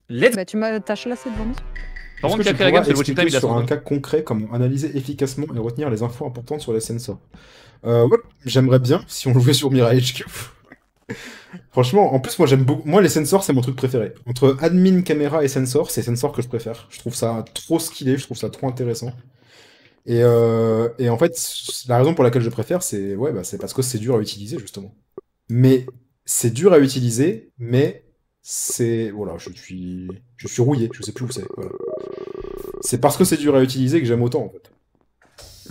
Bah tu m'as tâché là, c'est devant nous. Par Est-ce contre, que tu Kakiragan, pourras c'est le watching time, expliquer il a sur un 102. cas concret comment analyser efficacement et retenir les infos importantes sur les sensors? Ouais, j'aimerais bien si on jouait sur Mirai HQ. Franchement, en plus, moi j'aime beaucoup. Moi, les sensors, c'est mon truc préféré. Entre admin, caméra et sensor, c'est sensor que je préfère. Je trouve ça trop skillé, je trouve ça trop intéressant. Et en fait, la raison pour laquelle je préfère, c'est ouais, bah, c'est parce que c'est dur à utiliser, justement. Mais c'est dur à utiliser, mais c'est. Voilà, je suis rouillé, je sais plus où c'est. Voilà. C'est parce que c'est dur à utiliser que j'aime autant, en fait.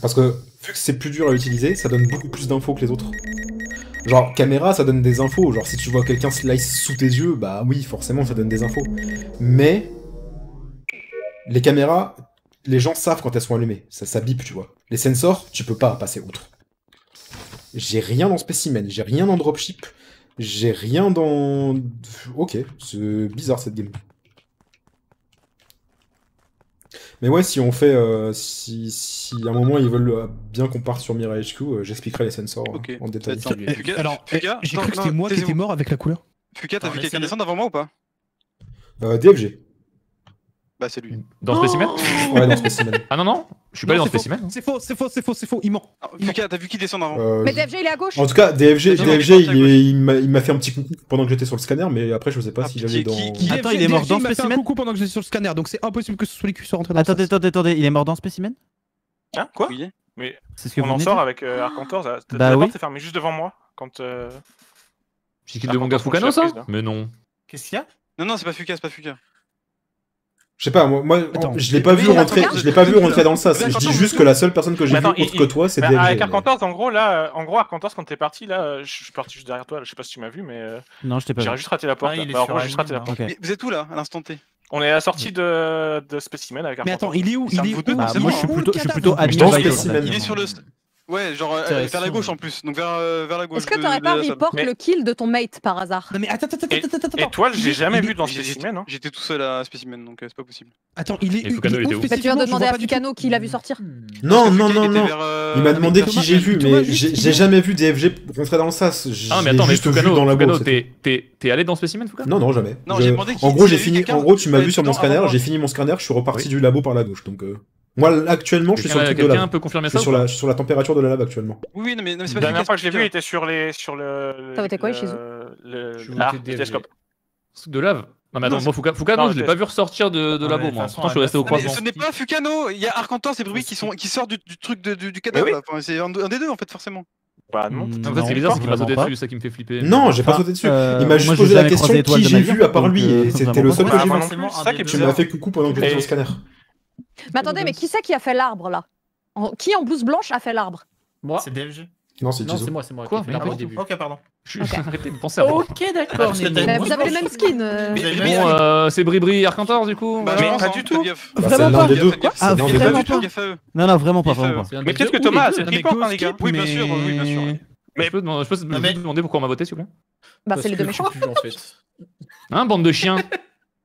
Parce que vu que c'est plus dur à utiliser, ça donne beaucoup plus d'infos que les autres. Genre, caméra, ça donne des infos. Genre, si tu vois quelqu'un slice sous tes yeux, bah oui, forcément, ça donne des infos. Mais les caméras, les gens savent quand elles sont allumées. Ça bip, tu vois. Les sensors, tu peux pas passer outre. J'ai rien dans Specimen, j'ai rien dans Dropship, j'ai rien dans... Ok, c'est bizarre cette game. Mais ouais, si on fait... si à un moment ils veulent bien qu'on parte sur Mirai HQ, j'expliquerai les sensors en détail. Alors, Fuka, j'ai cru que c'était moi qui étais mort avec la couleur. Fuka, t'as vu quelqu'un descendre avant moi ou pas? DFG. Bah c'est lui. Dans Specimen? Ouais, dans Specimen. Ah non, non, je suis pas allé dans Specimen. C'est faux, c'est faux, c'est faux, c'est faux, il ment. Fuka, t'as vu qui descendre avant? Mais DFG il est à gauche. En tout cas, DFG, Non, non, il m'a fait un petit coucou pendant que j'étais sur le scanner, mais après, je sais pas si j'allais dans... Attends, il est mort dans Il m'a fait un Specimen? coucou pendant que j'étais sur le scanner, donc c'est impossible que ce soit les qui soient rentrés dans Attendez, attendez, il est mort dans Specimen? Hein, quoi? Oui. Mais C'est ce que on vous en venez de sort dire? avec Arcantor, Bah la oui. porte est fermée juste devant moi quand... J'ai kill de mon gars Fukano, ça? Mais non. Qu'est-ce qu'il y a? Non, c'est pas Fuka, c'est pas Fuka. Je sais pas, moi Attends. je l'ai pas vu rentrer, dans le sas. Je dis juste que la seule personne que j'ai Mais vue attends, autre que toi, c'est Bah, DFG. avec Arcantor, en gros, Arcantor, quand t'es parti, là, je suis parti juste derrière toi, là, je sais pas si tu m'as vu, mais Non, je t'ai pas j'ai vu. juste raté la porte. Ah, il est Bah, en sur gros, la j'ai juste raté la ligne, porte. Ok. Mais vous êtes où là, à l'instant T? On est à la sortie de Specimen avec Mais Arcantor. attends, il est où? C'est Il un est de vous deux, où Bah, c'est moi, bon, je suis Où, plutôt le cadavre admin Dans Vital. Specimen. Il est sur le... Ouais, genre vers la gauche en plus, donc vers la gauche. Est-ce que t'aurais pas report le kill de ton mate par hasard? Non mais attends. Étoile, j'ai jamais vu dans J'étais Specimen. Hein. j'étais tout seul à Specimen, donc c'est pas possible. Attends, il est Et Fukano, il était où? Bah, tu viens de demander à Fukano qui l'a vu sortir. Non, Parce que non, Fuka, non, il était non. vers, Il m'a demandé Thomas, qui j'ai vu, Thomas, mais juste, j'ai jamais vu DFG rentrer dans le sas. Ah, mais attends, mais juste vu Fukano, dans la Fukano, bourse. t'es allé dans Specimen, Fukano? Non, non, jamais. Non, j'ai demandé qui- En gros, s'il j'ai y avait fini. quelqu'un En gros, tu m'as qui vu sur mon était dedans avant scanner, moi. j'ai fini mon scanner, je suis reparti Oui. du labo par la gauche. Donc, moi, actuellement, je suis sur le truc de Quelqu'un lave. peut confirmer Je ça suis ou pas? sur la température de la lave actuellement. Oui, non, mais c'est La pas dernière Fuka, fois que je l'ai c'est vu, il Fuka. était sur le. T'as voté quoi, Shizu? Je votais Ah, DFG. télescope. De lave? Non, mais attends, Non, moi, Fukano, non, je l'ai pas vu ressortir de Ouais, labo, de moi. toute façon, Pourtant, je suis resté au mais Mais croisement. ce n'est pas Fukano, il y a Arcantor, c'est Bruy qui sort du truc du cadavre oui. là. Enfin, c'est un des deux en fait, forcément. Bah non. En fait, c'est bizarre, c'est qu'il m'a sauté vraiment dessus, ça qui me fait flipper. Non, j'ai pas Enfin, sauté dessus. euh, Il m'a moi, juste j'ai posé la jamais question croisé Étoile qui de j'ai ma vu vie, à part donc, lui, et c'était vraiment le seul pas. que Bah, j'ai moi vu. non plus, c'est ça qui est Tu bizarre. m'as fait coucou pendant que j'étais sur le scanner. Mais attendez, mais qui c'est qui a fait l'arbre là? Qui en blouse blanche a fait l'arbre? Moi C'est DFG. Non, c'est Non, Jizo. c'est moi Quoi qui ai fait Mais l'arbre au non. début. Ok, pardon. Arrêtez de penser à moi. Ok, d'accord. parce que Nemo. t'as- Vous avez les mêmes skins. Vous avez Mais- même- Bon, c'est Bribri Arcantor, du coup. Bah, voilà. je pense, pas hein, du faites tout. gaffe. Bah, Vraiment c'est l'un pas. des deux. Faites gaffe, C'est l'un des deux. vraiment faites pas. gaffe à eux. Non, non, vraiment pas, Il fait, vraiment pas. C'est un Mais des qu'est-ce deux que ou Thomas, les c'est deux Report, hein, les gars. Oui, bien sûr, oui, bien sûr. Je peux mais- demander pourquoi on m'a voté, s'il vous plaît? Bah, Parce c'est les que deux je sais méchants. plus, en fait. Hein, bande de chiens?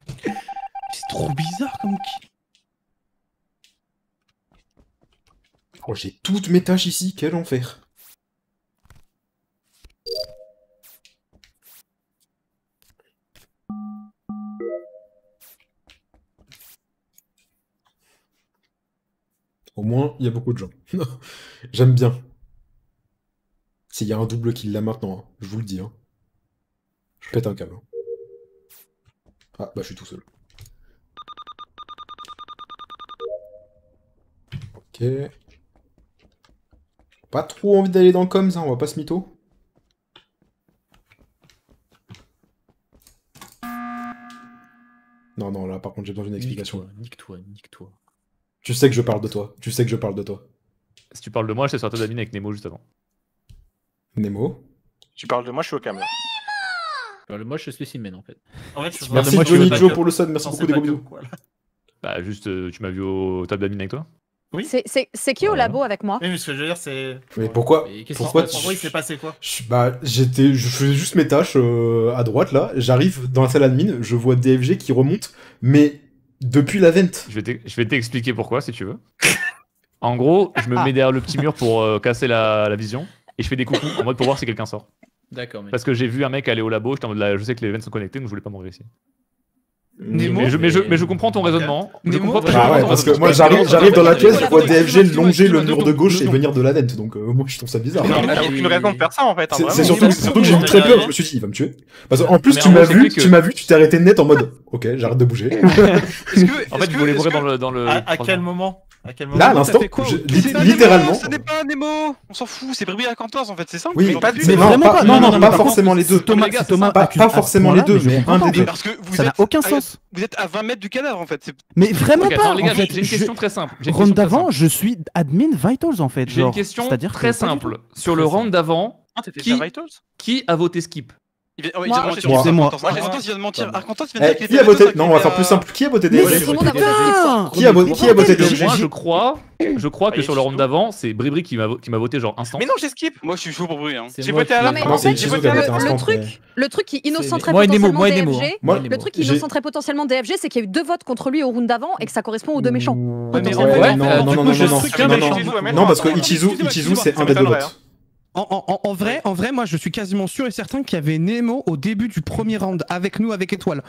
C'est trop bizarre comme qui. Oh, j'ai toutes mes tâches ici, quel enfer. Au moins, il y a beaucoup de gens. J'aime bien. S'il y a un double qui l'a maintenant, hein, je vous le dis. Hein. Je pète un câble. Hein. Ah, bah je suis tout seul. Ok. Pas trop envie d'aller dans le coms, hein, on va pas se mytho. Non, non, là par contre j'ai besoin d'une explication. Nique-toi. Tu sais que je parle de toi. Tu sais que je parle de toi. Si tu parles de moi, j'étais sur la table d'admin avec Nemo juste avant. Nemo. Tu parles de moi, je suis au cam. Alors, moi, je suis spécimen en fait. En fait, je Merci moi, je Johnny suis Joe pour le sub, merci Sans beaucoup des gros bateau, bisous. quoi. Bah, juste, tu m'as vu au table d'admin avec toi? C'est qui au Voilà. labo avec moi? Oui, mais ce que je veux dire, c'est. Mais pourquoi Et qu'est-ce Pourquoi qui se passe En gros, il s'est passé quoi Bah, je faisais juste mes tâches à droite là. J'arrive dans la salle admin, je vois DFG qui remonte, mais depuis la vente. Je vais t'expliquer pourquoi, si tu veux. En gros, je me mets derrière le petit mur pour casser la vision, et je fais des coucous en mode pour voir si quelqu'un sort. D'accord, mais. Parce que j'ai vu un mec aller au labo, j'étais en mode là, je sais que les vents sont connectés, donc je voulais pas mourir ici. Nemo. Mais je comprends ton raisonnement. Je Nemo. comprends- Ah ouais, je parce que comprends moi ton raisonnement. j'arrive dans la pièce, je vois Excuse-moi, DFG excuse-moi, longer le excuse-moi, mur de gauche et excuse-moi. venir de la vente, donc moi je trouve ça bizarre. Non, mais t'as aucune raison de faire ça en fait. hein, C'est vraiment. surtout que j'ai eu très peur, je me suis dit il va me tuer. Parce qu'en plus Mais tu en m'as gros, vu, c'est que- tu t'es arrêté net en mode ok, j'arrête de bouger. En fait, je voulais mourir dans le. À quel moment? À quel moment? Là à Nemo, l'instant, t'as fait quoi je- au- lit- C'est pas littéralement. Nemo, ce n'est pas Nemo. On s'en fout, c'est Bribri Arcantos en fait, c'est simple. Oui, Mais pas mais du tout. non, Vraiment pas, pas. non, Non, non, non, pas mais forcément les deux. Thomas, les gars, c'est c'est Thomas. Pas accuse à ce forcément les point-là, deux, mais je mais comprends un pas, des en deux. fait. Parce que vous Ça n'a êtes aucun sens. Vous êtes à 20 mètres du cadavre en fait. Mais vraiment Ok, pas. attends, les gars, en fait. j'ai une question très simple. J'ai une Round question très d'avant, simple. je suis admin Vitals en fait. J'ai une genre, question c'est-à-dire très que pas du tout. simple. Sur le round d'avant, Ah, t'étais Qui- déjà Vitals? qui a voté skip? Il vient Moi, de mentir. moi. C'est moi. Arcantos. Arcantos, il vient de mentir. Arcantos, il vient de Eh, dire qu'il qui a était voté? Vitals, Non, on va qu'il faire a- plus simple. Qui a voté Mais DFG? tout le monde a voté Putain Qui a voté Bordel, DFG? Moi, je crois que Ouais, sur le round Chizo. d'avant, c'est Bribri qui m'a voté genre instant. Mais non, j'ai skip. Moi, je suis chaud pour Bribri. Hein. C'est J'ai moi voté à qui- la Non, mais fin. en fait, c'est Chizo qui a le- voté le instant. truc- mais- Le truc qui innocenterait Moi et Nemo, potentiellement moi et Nemo. DFG, hein. Moi, Moi et Nemo. le truc qui J'ai- innocenterait potentiellement DFG, c'est qu'il y a eu 2 votes contre lui au round d'avant et que ça correspond aux 2 méchants. Ouais, mais non, en fait, non, en non, fait, non, moi, non, je non, suis non, qu'un non, méchant. non. Non, parce que Ichizu, c'est un des deux votes. En vrai, moi, je suis quasiment sûr et certain qu'il y avait Nemo au début du premier round avec nous, avec Étoile.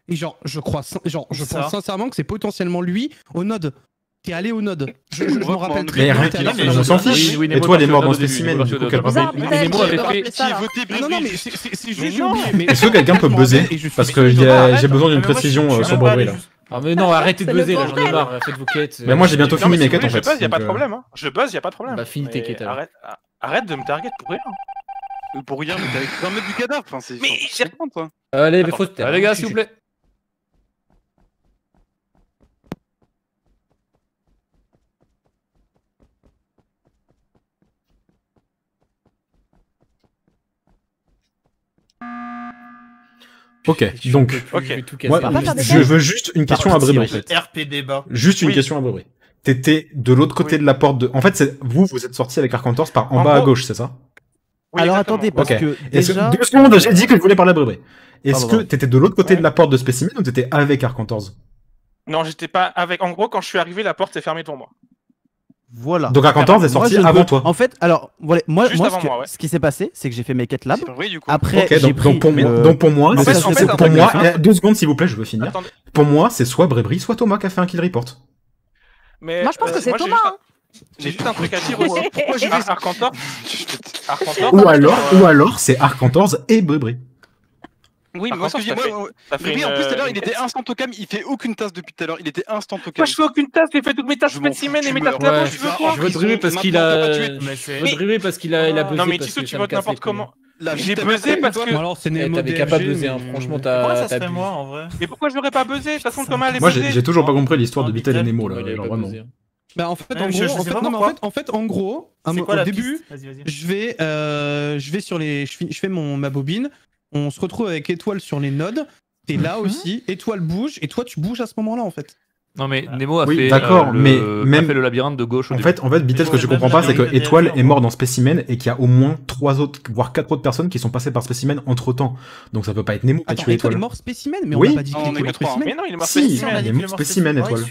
Et genre, je pense sincèrement que c'est potentiellement lui au node. T'es allé au node. Je m'en rappelle très Mais bien. rien, T'es allé on au s'en node. fiche. Oui, Et Nemo toi, il est était mort au dans début, spécimen, Nemo du coup, était au quel début. Bizarre, problème. peut-être, Nemo je avait dois fait- rappeler ça, Qui là. votait Ah non, Bribri? mais c'est juste Mais j'ai non. oublié. Mais Est-ce que quelqu'un peut buzzer? Parce que j'ai besoin d'une précision sur Bribri là. Ah mais non, arrêtez de C'est le buzzer là, j'en ai bordel. marre, faites vos quêtes. Mais moi, j'ai bientôt Non, fini mais mes si quêtes vous en voulez, fait. Je buzz, y a pas de donc, problème. Hein. Je buzz, y a pas de problème. Bah, finis tes Mais quêtes, alors. Arrête de me target pour rien. Pour rien, mais t'es avec 20 mètres du cadavre. Enfin, c'est. Mais j'ai- toi. Allez, mais Attends, faut se taire. Allez, les gars, s'il vous plaît. Ok, donc, Ok. Je vais tout moi, casser. On va faire des je veux juste une question à Parti, Bribri. en fait. RP débat. Juste une Oui. question à Bribri. T'étais de l'autre côté de la porte de. En fait, vous êtes sorti avec Arcantor par en En bas à gros- gauche, c'est ça? Oui, Alors exactement. attendez, parce Ok. que Est-ce déjà. que... 2 secondes, j'ai dit que je voulais parler à Bribri. Est-ce Pardon. que t'étais de l'autre côté Ouais. de la porte de Spécimen ou t'étais avec Arcantors? Non, j'étais pas avec. En gros, quand je suis arrivé, la porte s'est fermée pour moi. Voilà. Donc Arcantors est Moi, sorti je ne avant veux- toi. En fait, alors, voilà, moi, Juste moi avant moi, ouais. ce qui s'est passé, c'est que j'ai fait mes quêtes lab. C'est Bribri, du coup. Après, Ok, j'ai donc, pris pour moi, donc pour moi, En fait, c'est- en fait, pour un truc moi, de 2 secondes s'il vous plaît, je veux finir. Attendez. Pour moi, c'est soit Bribri, soit Thomas qui a fait un kill report. Mais, Moi, je pense que c'est j'ai Thomas. juste un- hein. J'ai juste un truc à dire aussi. Pourquoi j'ai fait ça Arcantor Arcantor Ou alors, c'est Arcantors et Bribri. Oui, mais moi, Par contre, excusez-moi. ça fait Bribri, une, en plus, tout à l'heure, une- il était instant au cam. Il fait aucune tasse depuis tout à l'heure. Il était instant au cam. Moi, je fais aucune tasse, j'ai fait toutes mes tâches Je m'en spécimen fous, et mes tu tâches meurs. d'avant, Ouais, tu veux quoi je veux driver parce qu'il Maintenant, a. t'as pas tué. Je veux driver parce qu'il a buzzé. Non, mais parce Tissot, que tu ça me votes casse les n'importe couilles. comment. La J'ai vie, buzzé parce que. Bon, alors, c'est Eh, Nemo t'avais qu'à pas DFG, buzzer, hein. mais- Franchement, Pourquoi ça t'as serait bu. moi en vrai? Mais pourquoi j'aurais pas buzzé? De toute façon, Thomas allait Moi, buzzer. j'ai toujours pas compris l'histoire de Non, Bitel et Bitel, Nemo là, Il avait genre pas vraiment. buzzé. Bah en fait, Ouais, en je gros, sais pas pourquoi. en gros, C'est quoi au la début, piste Vas-y, vas-y. je vais sur les, je fais ma bobine. On se retrouve avec Étoile sur les nodes. T'es là aussi. Étoile bouge et toi tu bouges à ce moment-là en fait. Non, mais Nemo a Oui, fait. d'accord, mais même- a fait le labyrinthe de gauche au En début. fait, Bitel, ce que je comprends pas, c'est que Étoile est mort dans Spécimen et qu'il y a au moins 3 autres, voire 4 autres personnes qui sont passées par Spécimen entre temps. Donc ça peut pas être Nemo qui a Attends, tué Étoile est Étoile. mort spécimen, mais Oui. on a pas dit Non, qu'il on est était que trois, hein. spécimen. Mais non, il est mort Si, spécimen. il est mort Spécimen, Étoile.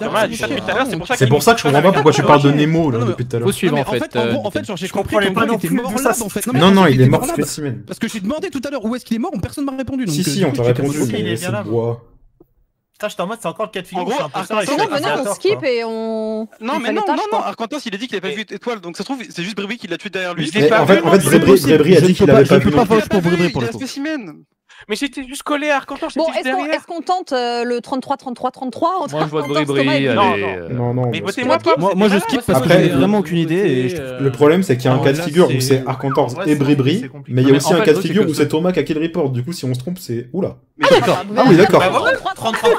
Thomas a dit ça depuis tout à l'heure, c'est pour ça C'est qu'il pour ça que je comprends pas pourquoi tu parles de Nemo là Non, mais- depuis tout à l'heure. Faut suivre Non, en mais fait. en fait, genre, j'ai je compris comprenais qu'en pas gros, non il était plus mort d'où là, ça en fait. Non, non, il est mort là. Spécimen. Parce que j'ai demandé tout à l'heure où est-ce qu'il est mort, personne m'a répondu. Donc, Si, si, on t'a j'ai répondu, Ok, il est mais bien c'est là. le bois. Putain, j'étais en mode, c'est encore le cas de figure. En gros, c'est un peu ça, Arcantor, et Sinon, c'est venez, on aléatoire, skip quoi. et on. Non, on mais fait non, les tâches, non, non, quoi. Arcantos, il a dit qu'il avait pas vu Étoile, donc ça se trouve, c'est juste Bribri qui l'a tué derrière lui. Je l'ai Mais pas en vu, fait, non, Bribri a Je dit qu'il peux avait pas- pas je vu. peux pas non plus. vouch pour Bribri pour il le a coup. spécimen. Mais j'étais juste collé à Arcantor, j'étais Bon, juste est-ce derrière. qu'on tente le 33-33-33 entre Moi, je vois Arcantor, Bribri. Thomas et Non, Allez. Non, non. Mais parce que- votez-moi pas. Moi, je skip parce que Après, j'ai vraiment aucune idée. Et je- Le problème, c'est qu'il y a un Ah, cas de là, figure où c'est- c'est Arcantors Ouais, et c'est Bribri, compliqué. mais il y a Mais aussi en un fait, cas de oui, c'est figure que où ça- c'est Thomas qui a kill report. Du coup, si on se trompe, c'est. Oula. Ah, d'accord. Ah oui, d'accord. Bah voilà, 33.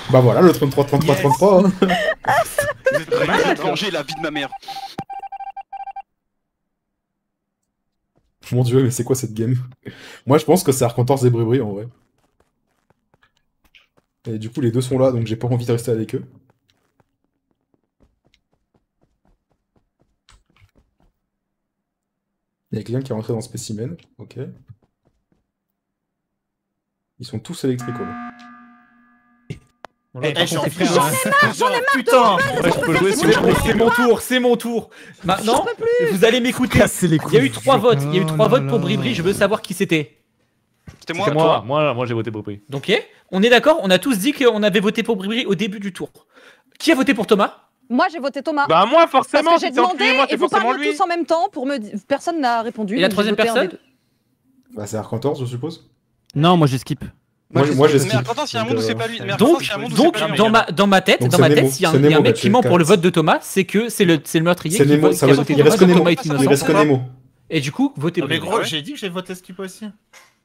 Bah voilà, le 33-33-33. hein. J'ai mangé la vie de ma mère. Mon dieu, mais c'est quoi cette game? Moi, je pense que c'est Arcantors et Bribri en vrai. Et du coup, les deux sont là, donc j'ai pas envie de rester avec eux. Il y a quelqu'un qui est rentré dans Spécimen, ok. Ils sont tous électricals. Eh, par j'en contre, ai frère, Putain. Ouais, je peux jouer si je veux. C'est mon tour. Maintenant, vous allez m'écouter. Casser les Il y a eu couilles. 3 votes. Il y a eu Oh 3 là votes pour là. Bribri. Je veux savoir qui c'était. C'était C'était moi. moi j'ai voté Bribri. Donc, on est d'accord, on a tous dit qu'on avait voté pour Bribri au début du tour. Qui a voté pour Thomas? Moi, j'ai voté Thomas. Bah, moi, Parce forcément, que j'ai si c'est entre demandé lui et moi, et c'est vous forcément parliez lui. tous en même temps pour me dire. Personne n'a répondu. Et la donc j'ai troisième voté un des personne? deux. Bah, c'est Arcantor, je suppose. Non, moi j'ai skip. Moi, j'ai Mais skip. Arcantor, il y a un monde où c'est pas lui. Mais Donc, Arcantor, il y a un monde où c'est pas lui. dans ma tête, Donc dans c'est ma Nemo. tête, s'il y a C'est un Nemo, mec qui ment pour le Battle vote de Thomas, c'est que c'est le meurtrier C'est qui Nemo, vote- ça qui a veut voté dire qu'il Thomas, reste que donc Nemo. Thomas est Il innocent. reste que Nemo. Et du coup, votez Mais Bribri. gros, j'ai dit que j'ai voté skip aussi.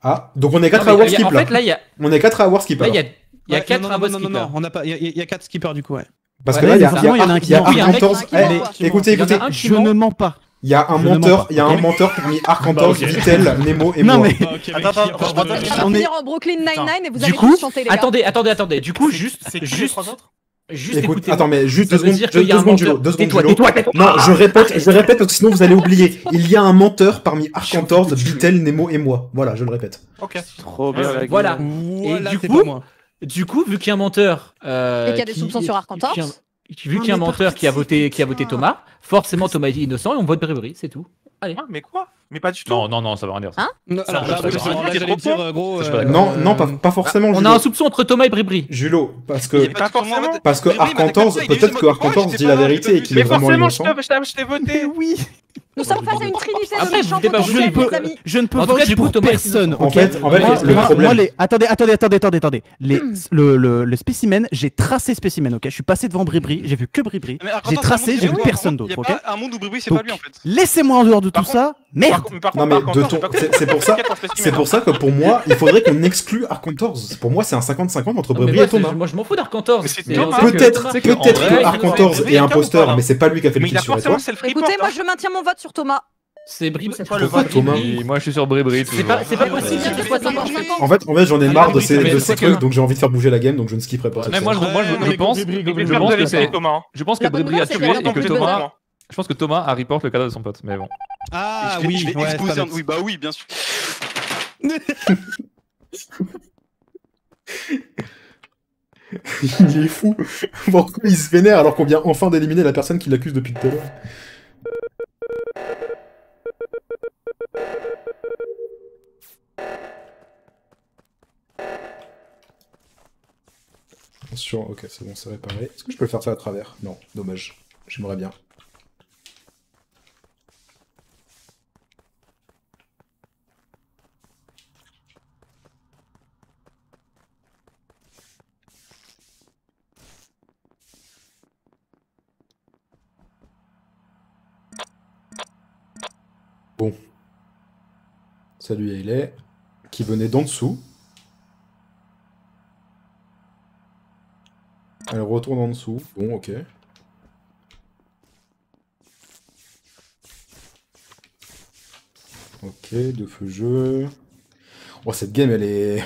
Ah, donc on est 4 Non, à avoir mais skip en là. fait, là, il y a, On est 4 à avoir skip là, alors. il y a 4 à vote non, skip. non, on a pas. Il y a 4 skippers du coup, ouais. Parce que Ouais, là, il y a forcément, il y en a un qui ment. Oui, il y a un mec Arcantor. qui ment, quoi. Écoutez, Il y en a écoutez. un qui Je ment. ne mens pas. Il y a un Je ne menteur, mens pas. il y a un menteur parmi Arcantor, Ok. Vittel, Nemo et Non, moi. mais- Attends, On va On est- finir en Brooklyn Nine-Nine et vous Du allez coup, tous chanter les gars. attendez. Du coup, juste C'est qui les juste 3 autres? juste Écoute, écoutez. attends, mais juste Ça 2 veut secondes, dire qu'il y a 2 un secondes, Julo, menteur. 2 secondes, Tais-toi, Julo. tais-toi. Non, je répète, parce que sinon vous allez oublier. Il y a un menteur parmi Arcantor, Vittel, Nemo et moi. Voilà, je le répète. Ok. Trop bien, la Voilà. Voilà, du c'est coup, pas moi. Du coup, vu qu'il y a un menteur, Et qu'il y a des soupçons sur Arcantor. Vu qu'il y a un menteur qui a voté Thomas, forcément Thomas est innocent et on vote Bribri, c'est tout. Allez. Ah, mais quoi? Mais pas du tout. Non, ça veut rien dire. ça. Hein Non, alors je là, suis pas d'accord. là, j'allais dire, gros. Ça, je suis pas d'accord. Non, pas forcément, On a Julo. un soupçon entre Thomas et Bribri. Julo, parce Il y a que pas forcément. parce que Bribri, mais Arcantor, d'accord, il est peut-être juste que en mode, Arcantor oh, dit j'étais la pas là, vérité j'ai et pas qu'il vu. est Mais vraiment forcément, innocent. je t'ai voté. Oui. Nous sommes face à une trinité de Après, méchants vous débattez, potentiels, je ne les amis. Je ne peux En tout cas, voter du coup, pour Thomas est personne. innocent. En ok fait, Moi, le problème. moi, attendez. Le spécimen, j'ai tracé spécimen, ok. Je suis passé devant Bribri, j'ai vu que Bribri. Mais Arcantor, J'ai c'est un tracé, monde j'ai où vu c'est personne pas- d'autre, Il ok. y a pas un monde où Bribri, c'est Donc, pas lui en fait. Laissez-moi en dehors de Par tout ça. Merde. Non mais de ton, c'est pour ça, c'est pour ça que pour moi, il faudrait qu'on exclue Arcantor. Pour moi, c'est un 50-50 entre Non, mais Bribri moi, et Thomas. moi, je m'en fous d'Arcantor. Mais c'est Mais Thomas. on sait que- Peut-être c'est que vrai, Arcantor Bribri est est imposteur, Thomas. mais c'est pas lui qui a fait le Mais il kill a sur forcément Étoile. self-report. Écoutez, moi je maintiens mon vote sur Thomas. C'est Bribri. C'est quoi le Pourquoi vote Thomas Et moi je suis sur Bribri. C'est pas toujours. possible que ce soit 50-50. En fait, j'en ai marre de ces mais c'est trucs, que- donc j'ai envie de faire bouger la game, donc je ne skipperai pas. cette Mais moi, fois. je pense que c'est. Je pense que La bonne Bribri a nouvelle, c'est tué qu'il y a et que beaucoup de Thomas. buzzer. Je pense que Thomas a report le cadavre de son pote. Mais bon. Ah Je vais oui, ouais, exposer c'est un- pas Oui, bah oui, bien sûr. Il est fou. Pourquoi il se vénère alors qu'on vient enfin d'éliminer la personne qui l'accuse depuis tout à l'heure? Attention, ok, c'est bon, c'est réparé. Est-ce que je peux faire ça à travers? Non, dommage. J'aimerais bien. Bon. Salut Hayley, qui venait d'en dessous. Elle retourne en dessous. Bon, ok. Ok, deux feux jeu. Oh, cette game, elle est...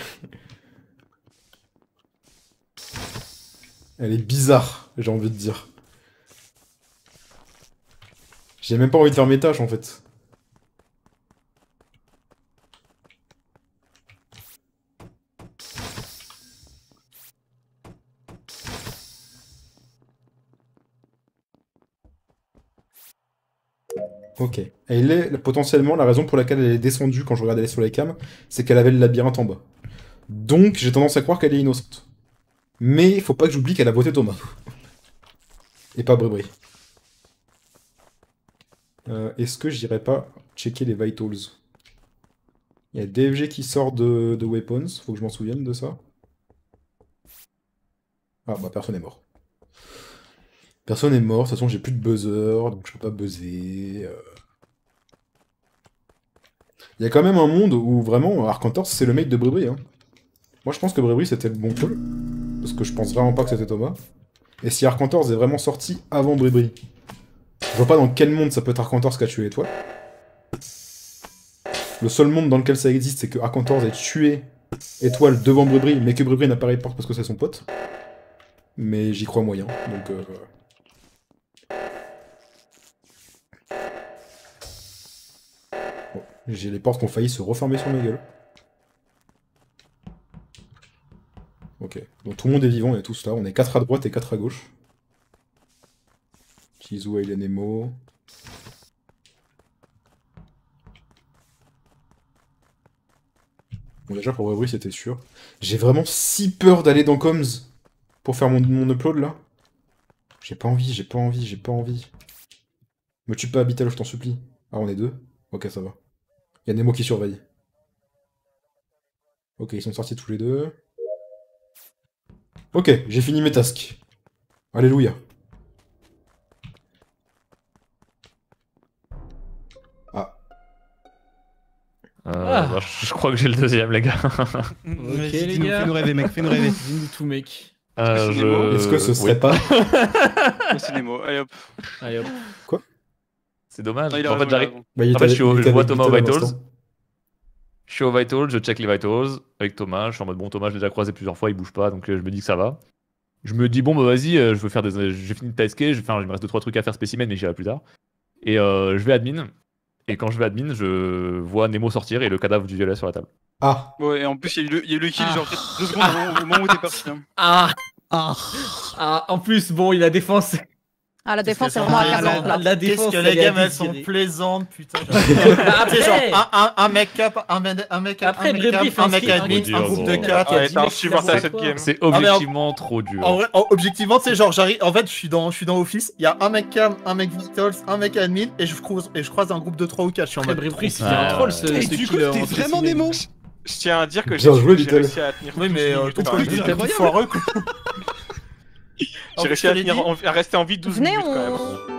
Elle est bizarre, j'ai envie de dire. J'ai même pas envie de faire mes tâches, en fait. Ok. Elle est potentiellement la raison pour laquelle elle est descendue quand je regardais sur les cams, c'est qu'elle avait le labyrinthe en bas. Donc j'ai tendance à croire qu'elle est innocente. Mais il faut pas que j'oublie qu'elle a voté Thomas. Et pas Bribri. Est-ce que j'irai pas checker les vitals? Il y a DFG qui sort de Weapons, faut que je m'en souvienne de ça. Ah bah personne est mort. Personne est mort, de toute façon j'ai plus de buzzer, donc je peux pas buzzer. Il y a quand même un monde où vraiment Arcantor c'est le mec de Bribri. Hein. Moi je pense que Bribri c'était le bon call, parce que je pense vraiment pas que c'était Thomas. Et si Arcantor est vraiment sorti avant Bribri, je vois pas dans quel monde ça peut être Arcantor qui a tué Étoile. Le seul monde dans lequel ça existe c'est que Arcantor ait tué Étoile devant Bribri, mais que Bribri n'a pas report parce que c'est son pote. Mais j'y crois moyen, donc... Bon, j'ai les portes qui ont failli se refermer sur ma gueule. Ok, donc tout le monde est vivant, on est tous là, on est 4 à droite et 4 à gauche. Kizu, Ailen Nemo. Bon, déjà, pour Brébré, c'était sûr. J'ai vraiment si peur d'aller dans Coms pour faire mon upload, là. J'ai pas envie. Me tue pas, Abital, je t'en supplie. Ah, on est 2? Ok, ça va. Y'a Nemo qui surveille. Ok, ils sont sortis tous les 2. Ok, j'ai fini mes tasks. Alléluia. Bah, je crois que j'ai le deuxième, les gars. Vas-y, les dis-nous, gars. fais-nous rêver, mec, fais-nous rêver. Dis-nous tout, mec. Est-ce que ce serait oui. pas... C'est Nemo, allez hop. Allez hop. C'est dommage. Non, il a En fait, raison, il a j'arrive. raison. Bah, il En fait, était- je il était vois avec Thomas aux Vital à Vitals. l'instant. Je suis au Vitals, je check les Vitals avec Thomas. Je suis en mode bon, Thomas, je l'ai déjà croisé plusieurs fois, il bouge pas, donc je me dis que ça va. Je me dis bon, bah vas-y, je veux faire des. J'ai fini de tasquer, il me reste 2-3 trucs à faire spécimen, mais j'irai plus tard. Et je vais admin. Et quand je vais admin, je vois Nemo sortir et le cadavre du violet sur la table. Ah, Ouais, et en plus, il y a eu le kill, genre 2 secondes au moment où t'es parti. Hein. En plus, bon, il a défense. Ah, la défense, c'est qu'elles vraiment sont accablante, là. La défense, Qu'est-ce que les elle est gammes, à elles sont tirer. plaisantes, putain. Après, C'est genre un make-up, un make-up, Après, un Brébré make-up, fait un un make skill. admin, Dur, un groupe de gros. 4. Ouais, t'es insupportable à cette game. C'est mais objectivement trop dur. En vrai, objectivement, tu sais, genre, j'arrive, en fait, je suis dans Office, il y a un mec cam, un mec vitals, un mec admin, et je croise un groupe de 3 ou 4. Je suis en Après, mode. Brébré, c'était Ouais, un troll, ouais. ce Et ce du coup, kill c'était en vraiment spécimen. Nemo. Je tiens à dire que Bien joué, j'ai Little. réussi à tenir. Oui, mais tout ton le truc, temps. c'est plus foireux, quoi. J'ai réussi à rester en vie 12 Venez, minutes quand même. on...